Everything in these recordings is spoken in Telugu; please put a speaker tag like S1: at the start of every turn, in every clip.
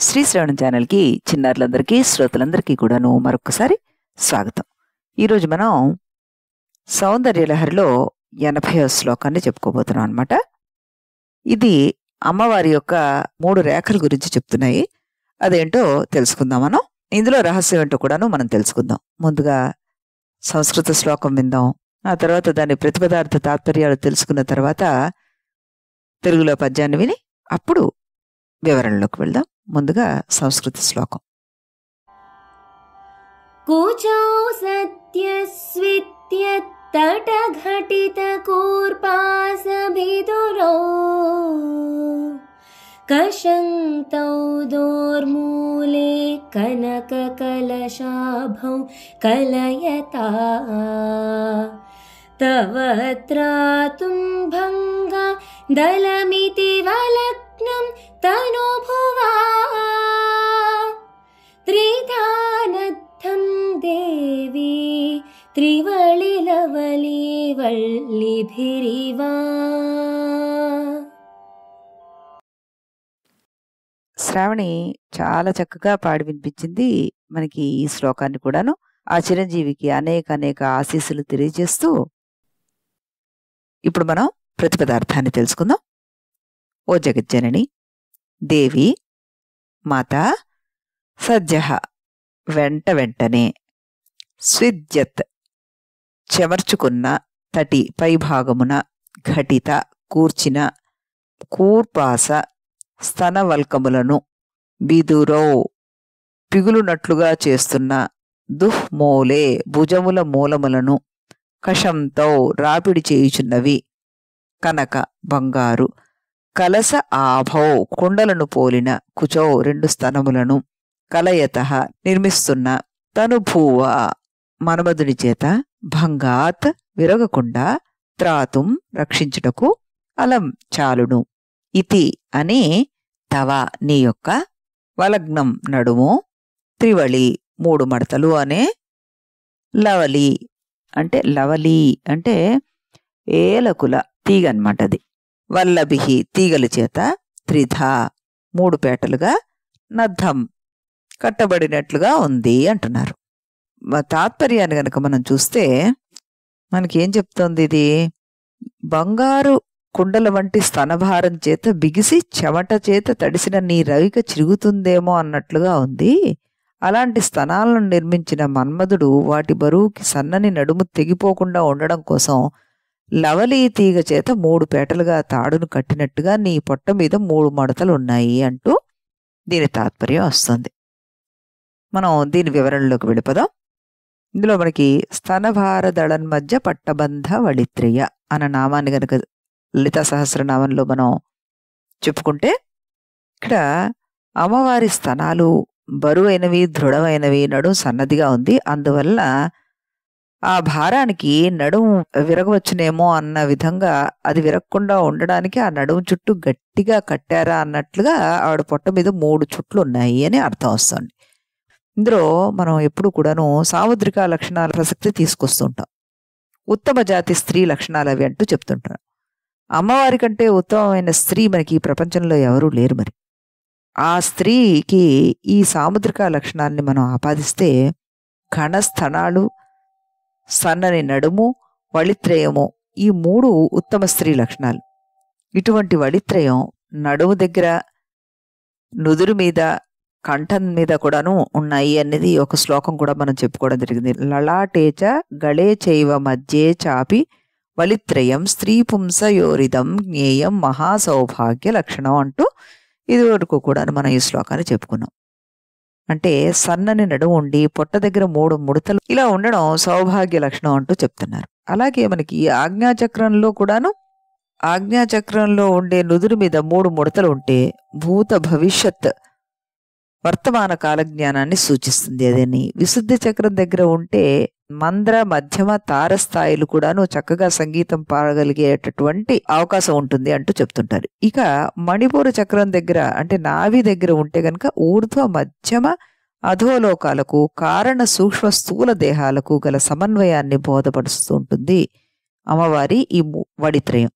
S1: శ్రీ శ్రవణం ఛానల్కి చిన్నారులందరికీ శ్రోతలందరికీ కూడాను మరొకసారి స్వాగతం. ఈరోజు మనం సౌందర్యలహరిలో 80వ శ్లోకాన్ని చెప్పుకోబోతున్నాం అనమాట. ఇది అమ్మవారి యొక్క 3 రేఖల గురించి చెప్తున్నాయి. అదేంటో తెలుసుకుందాం మనం. ఇందులో రహస్యం ఏంటో కూడాను మనం తెలుసుకుందాం. ముందుగా సంస్కృత శ్లోకం విందాం. ఆ తర్వాత దాని ప్రతిపదార్థ తాత్పర్యాలు తెలుసుకున్న తర్వాత తెలుగులో పద్యాన్ని విని అప్పుడు వివరణలోకి వెళ్దాం. ముందుగా సంస్కృత శ్లోకం.
S2: కుచౌ సత్యస్విత్య తటఘటిత కూర్పాసభిదురౌ కశంతౌ దోర్మూలే కనక కలశాభౌ కలయతా తవ త్రాతుం భంగా దళమితి వలగ్నం తనుభువా త్రిధానద్ధం దేవి త్రివళిలవలి వల్లిభిరివా.
S1: శ్రావణి చాలా చక్కగా పాడి వినిపించింది మనకి ఈ శ్లోకాన్ని కూడాను. ఆ చిరంజీవికి అనేక అనేక ఆశీస్సులు తెలియజేస్తూ ఇప్పుడు మనం ప్రతిపదార్థాన్ని తెలుసుకుందాం. ఓ జగజ్జనని, దేవి, మాత, సజ్జః వెంటనే, స్విద్యత్ చెమర్చుకున్న, తటి పైభాగమున, ఘటిత కూర్చిన, కూర్పాస స్తనవల్కములను, బిదురౌ పిగులునట్లుగా చేస్తున్న, దుఃమూలే భుజముల మూలములను, కషంతౌ రాపిడి చేయుచున్నవి, కనక బంగారు, కలస ఆభౌ కుండలను పోలిన, కుచౌ 2 స్తనములను, కలయతః నిర్మిస్తున్న, తనుభూవ మన్మధుని చేత, భంగాత్ విరగకుండా, త్రాతుం రక్షించుటకు, అలం చాలును, ఇతి అని తవ నీ యొక్క, వలగ్నం నడుము, త్రివళి 3 మడతలు అనే, లవలి అంటే ఏలకుల తీగ అన్నమాట. అది వల్లభిహి తీగల చేత, త్రిధ 3 పేటలుగా, నద్ధం కట్టబడినట్లుగా ఉంది అంటున్నారు. తాత్పర్యాన్ని గనక మనం చూస్తే మనకి ఏం చెప్తోంది ఇది? బంగారు కుండల వంటి స్తనభారం చేత బిగిసి చెమట చేత తడిసిన నీ రవిక చిరుగుతుందేమో అన్నట్లుగా ఉంది. అలాంటి స్తనాలను నిర్మించిన మన్మధుడు వాటి బరువుకి సన్నని నడుము తెగిపోకుండా ఉండడం కోసం లవలీ తీగ చేత 3 పేటలుగా తాడును కట్టినట్టుగా నీ పొట్ట మీద 3 మడతలు ఉన్నాయి అంటూ దీని తాత్పర్యం వస్తుంది. మనం దీని వివరణలోకి వెళ్ళిపోదాం. ఇందులో మనకి స్తనభార దళం మధ్య పట్టబంధ వళిత్రయ అన్న నామాన్ని గనక లలితా సహస్రనామంలో మనం చెప్పుకుంటే, ఇక్కడ అమ్మవారి స్తనాలు బరువైనవి, దృఢమైనవి, నడుము సన్నదిగా ఉంది. అందువల్ల ఆ భారానికి నడుము విరగవచ్చునేమో అన్న విధంగా అది విరగకుండా ఉండడానికి ఆ నడుము చుట్టూ గట్టిగా కట్టారా అన్నట్లుగా ఆవిడ పొట్ట మీద 3 చుట్లు ఉన్నాయి అని అర్థం వస్తుంది. ఇందులో మనం ఎప్పుడు కూడాను సాముద్రిక లక్షణాల ప్రసక్తి తీసుకొస్తుంటాం. ఉత్తమ జాతి స్త్రీ లక్షణాలు అవి అంటూ చెప్తుంటాం. అమ్మవారి కంటే ఉత్తమమైన స్త్రీ మనకి ఈ ప్రపంచంలో ఎవరూ లేరు. మరి ఆ స్త్రీకి ఈ సాముద్రిక లక్షణాలని మనం ఆపాదిస్తే, ఘనస్థనాలు, సన్నని నడుము, వళిత్రయము, ఈ 3 ఉత్తమ స్త్రీ లక్షణాలు. ఇటువంటి వళిత్రయం నడుము దగ్గర, నుదురు మీద, కంఠం మీద కూడాను ఉన్నాయి అనేది ఒక శ్లోకం కూడా మనం చెప్పుకోవడం జరిగింది. లలాటేచ గళే చైవ మధ్యే చాపి వళిత్రయం స్త్రీ పుంసయోరిదం జ్ఞేయం మహాసౌభాగ్య లక్షణం అంటూ ఇది వరకు కూడా మనం ఈ శ్లోకాన్ని చెప్పుకున్నాం. అంటే సన్నని నడుము ఉండి పొట్ట దగ్గర 3 ముడతలు ఇలా ఉండడం సౌభాగ్య లక్షణం అంటూ చెప్తున్నారు. అలాగే మనకి ఆజ్ఞాచక్రంలో కూడాను, ఆజ్ఞాచక్రంలో ఉండే నుదురు మీద 3 ముడతలు ఉంటే భూత భవిష్యత్ వర్తమాన కాలజ్ఞానాన్ని సూచిస్తుంది. అదని విశుద్ధి చక్రం దగ్గర ఉంటే మంద్ర, మధ్యమ, తారస్థాయిలు కూడాను చక్కగా సంగీతం పాడగలిగేటటువంటి అవకాశం ఉంటుంది అంటూ చెప్తుంటారు. ఇక మణిపూర చక్రం దగ్గర అంటే నాభి దగ్గర ఉంటే గనక ఊర్ధ్వ, మధ్యమ, అధోలోకాలకు, కారణ, సూక్ష్మ, స్థూల దేహాలకు గల సమన్వయాన్ని బోధపడుస్తూ ఉంటుంది అమ్మవారి ఈ వడిత్రయం.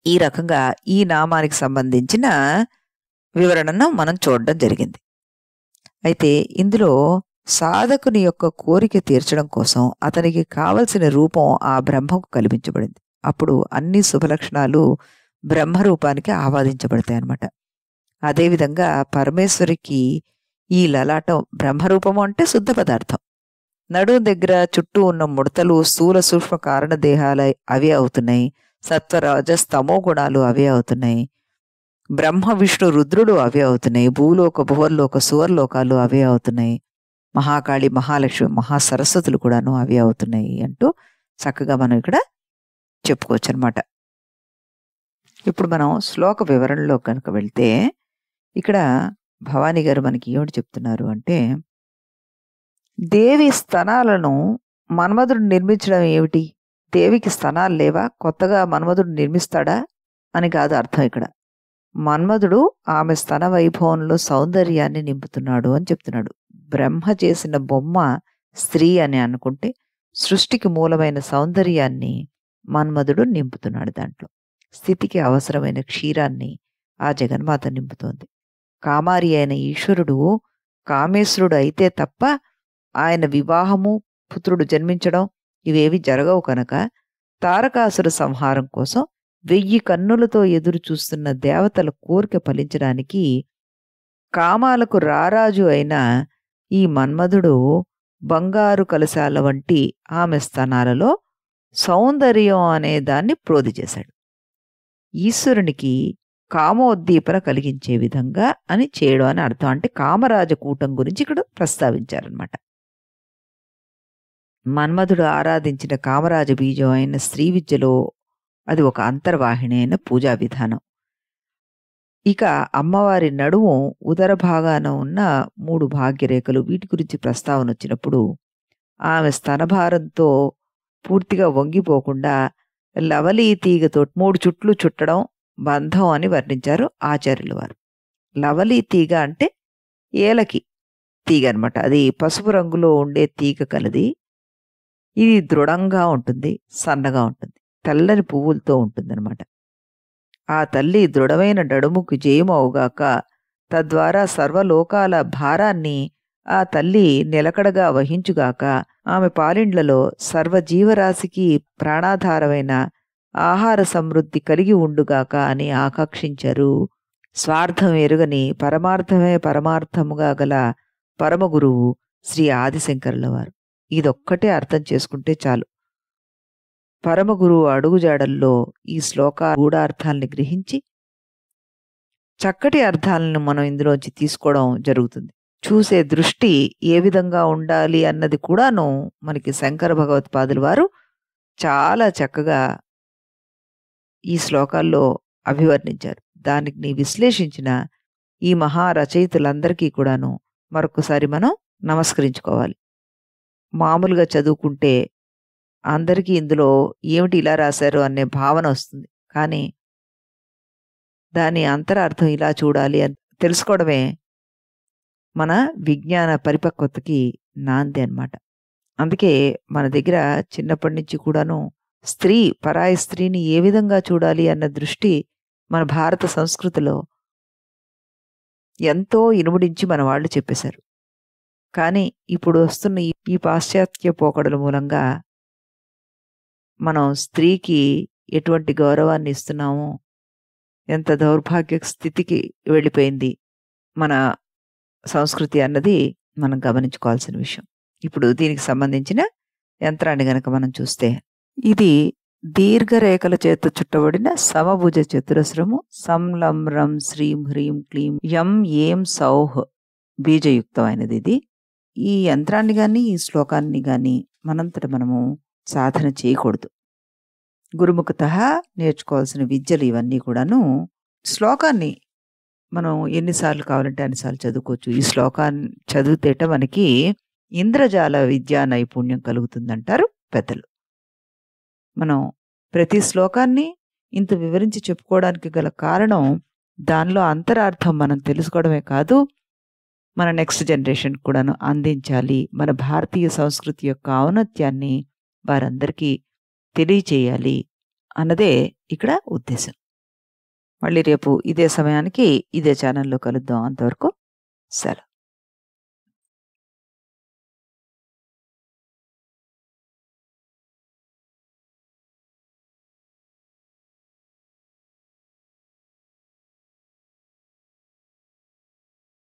S1: ఈ రకంగా ఈ నామానికి సంబంధించిన వివరణను మనం చూడడం జరిగింది. అయితే ఇందులో సాధకుని యొక్క కోరిక తీర్చడం కోసం అతనికి కావలసిన రూపం ఆ బ్రహ్మకు కల్పించబడింది. అప్పుడు అన్ని శుభలక్షణాలు బ్రహ్మరూపానికి ఆవాదించబడతాయి అన్నమాట. అదేవిధంగా పరమేశ్వరికి ఈ లలాటం బ్రహ్మరూపము అంటే శుద్ధ పదార్థం. నడుము దగ్గర చుట్టూ ఉన్న ముడతలు స్థూల సూక్ష్మ కారణ దేహాలు అవే అవుతున్నాయి. సత్వరాజస్ తమో గుణాలు అవే అవుతున్నాయి. బ్రహ్మ విష్ణు రుద్రుడు అవే అవుతున్నాయి. భూలోక భువర్లోక సువర్లోకాలు అవే అవుతున్నాయి. మహాకాళి మహాలక్ష్మి మహాసరస్వతులు కూడాను అవే అవుతున్నాయి అంటూ చక్కగా మనం ఇక్కడ చెప్పుకోవచ్చు అనమాట. ఇప్పుడు మనం శ్లోక వివరణలో కనుక వెళ్తే ఇక్కడ భవానీ గారు మనకి ఏమిటి చెప్తున్నారు అంటే, దేవి స్తనాలను మన్మధుడు నిర్మించడం ఏమిటి? దేవికి స్తనాలు లేవా? కొత్తగా మన్మధుడు నిర్మిస్తాడా అని కాదు అర్థం ఇక్కడ. మన్మధుడు ఆమె స్తన వైభవంలో సౌందర్యాన్ని నింపుతున్నాడు అని చెప్తున్నాడు. బ్రహ్మ చేసిన బొమ్మ స్త్రీ అని అనుకుంటే సృష్టికి మూలమైన సౌందర్యాన్ని మన్మధుడు నింపుతున్నాడు. దాంట్లో స్థితికి అవసరమైన క్షీరాన్ని ఆ జగన్మాత నింపుతోంది. కామారి అయిన ఈశ్వరుడు కామేశ్వరుడు అయితే తప్ప ఆయన వివాహము, పుత్రుడు జన్మించడం ఇవేవి జరగవు కనుక తారకాసుర సంహారం కోసం 1000 కన్నులతో ఎదురు చూస్తున్న దేవతల కోరిక ఫలించడానికి కామాలకు రారాజు అయిన ఈ మన్మధుడు బంగారు కలశాల వంటి ఆమె స్థనాలలో సౌందర్యం అనే దాన్ని ప్రోది చేశాడు. ఈశ్వరునికి కామోద్దీపన కలిగించే విధంగా అని చేయడం అని అర్థం. అంటే కామరాజకూటం గురించి ఇక్కడ ప్రస్తావించారనమాట. మన్మధుడు ఆరాధించిన కామరాజ బీజం అయిన స్త్రీ విద్యలో అది ఒక అంతర్వాహిని అయిన పూజా విధానం. ఇక అమ్మవారి నడుము ఉదర భాగాన ఉన్న 3 భాగ్యరేఖలు, వీటి గురించి ప్రస్తావన వచ్చినప్పుడు ఆమె స్తనభారంతో పూర్తిగా వంగిపోకుండా లవలీ తీగతో 3 చుట్లు చుట్టడం బంధం అని వర్ణించారు ఆచార్యుల వారు. లవలీ తీగ అంటే ఏలకి తీగ అనమాట. అది పసుపు రంగులో ఉండే తీగ కలది. ఇది దృఢంగా ఉంటుంది, సన్నగా ఉంటుంది, తెల్లని పువ్వులతో ఉంటుందన్నమాట. ఆ తల్లి దృఢమైన నడుముకు జయము అవుగాక, తద్వారా సర్వలోకాల భారాన్ని ఆ తల్లి నిలకడగా వహించుగాక, ఆమె పాలిండ్లలో సర్వజీవరాశికి ప్రాణాధారమైన ఆహార సమృద్ధి కలిగి ఉండుగాక అని ఆకాంక్షించారు స్వార్థం ఎరుగని పరమార్థమే పరమార్థముగా గల పరమగురువు శ్రీ ఆదిశంకరుల వారు. ఇదొక్కటే అర్థం చేసుకుంటే చాలు. పరమగురువు అడుగుజాడల్లో ఈ శ్లోక గూఢార్థాలని గ్రహించి చక్కటి అర్థాలను మనం ఇందులోంచి తీసుకోవడం జరుగుతుంది. చూసే దృష్టి ఏ విధంగా ఉండాలి అన్నది కూడాను మనకి శంకర భగవత్పాదుల వారు చాలా చక్కగా ఈ శ్లోకాల్లో అభివర్ణించారు. దానికి విశ్లేషించిన ఈ మహారచయితులందరికీ కూడాను మరొకసారి మనం నమస్కరించుకోవాలి. మామూలుగా చదువుకుంటే అందరికీ ఇందులో ఏమిటి ఇలా రాశారు అనే భావన వస్తుంది. కానీ దాని అంతరార్థం ఇలా చూడాలి అని తెలుసుకోవడమే మన విజ్ఞాన పరిపక్వతకి నాంది అన్నమాట. అందుకే మన దగ్గర చిన్నప్పటి నుంచి కూడాను స్త్రీ, పరాయి స్త్రీని ఏ విధంగా చూడాలి అన్న దృష్టి మన భారత సంస్కృతిలో ఎంతో ఇనుముడించి మన వాళ్ళు చెప్పేశారు. కానీ ఇప్పుడు వస్తున్న ఈ పాశ్చాత్య పోకడల మూలంగా మనం స్త్రీకి ఎటువంటి గౌరవాన్ని ఇస్తున్నామో, ఎంత దౌర్భాగ్య స్థితికి వెళ్ళిపోయింది మన సంస్కృతి అన్నది మనం గమనించుకోవాల్సిన విషయం. ఇప్పుడు దీనికి సంబంధించిన యంత్రాన్ని గనక మనం చూస్తే, ఇది దీర్ఘరేఖల చేత చుట్టబడిన సమభుజ చతురస్రము సంలంరం శ్రీం హ్రీం క్లీం యం ఏం సౌహ్ బీజయుక్తమైనది. ఇది ఈ యంత్రాన్ని గాని ఈ శ్లోకాన్ని గాని మనంతట మనము సాధన చేయకూడదు. గురుముఖత నేర్చుకోవాల్సిన విద్యలు ఇవన్నీ కూడాను. శ్లోకాన్ని మనం ఎన్నిసార్లు కావాలంటే అన్నిసార్లు చదువుకోవచ్చు. ఈ శ్లోకాన్ని చదివితేట మనకి ఇంద్రజాల విద్యా నైపుణ్యం కలుగుతుందంటారు పెద్దలు. మనం ప్రతి శ్లోకాన్ని ఇంత వివరించి చెప్పుకోవడానికి గల కారణం, దానిలో అంతరార్థం మనం తెలుసుకోవడమే కాదు, మన నెక్స్ట్ జనరేషన్ కూడాను అందించాలి. మన భారతీయ సంస్కృతి యొక్క ఔన్నత్యాన్ని వారందరికీ తెలియచేయాలి అన్నదే ఇక్కడ ఉద్దేశం. మళ్ళీ రేపు ఇదే సమయానికి ఇదే ఛానల్లో కలుద్దాం. అంతవరకు సెలవు.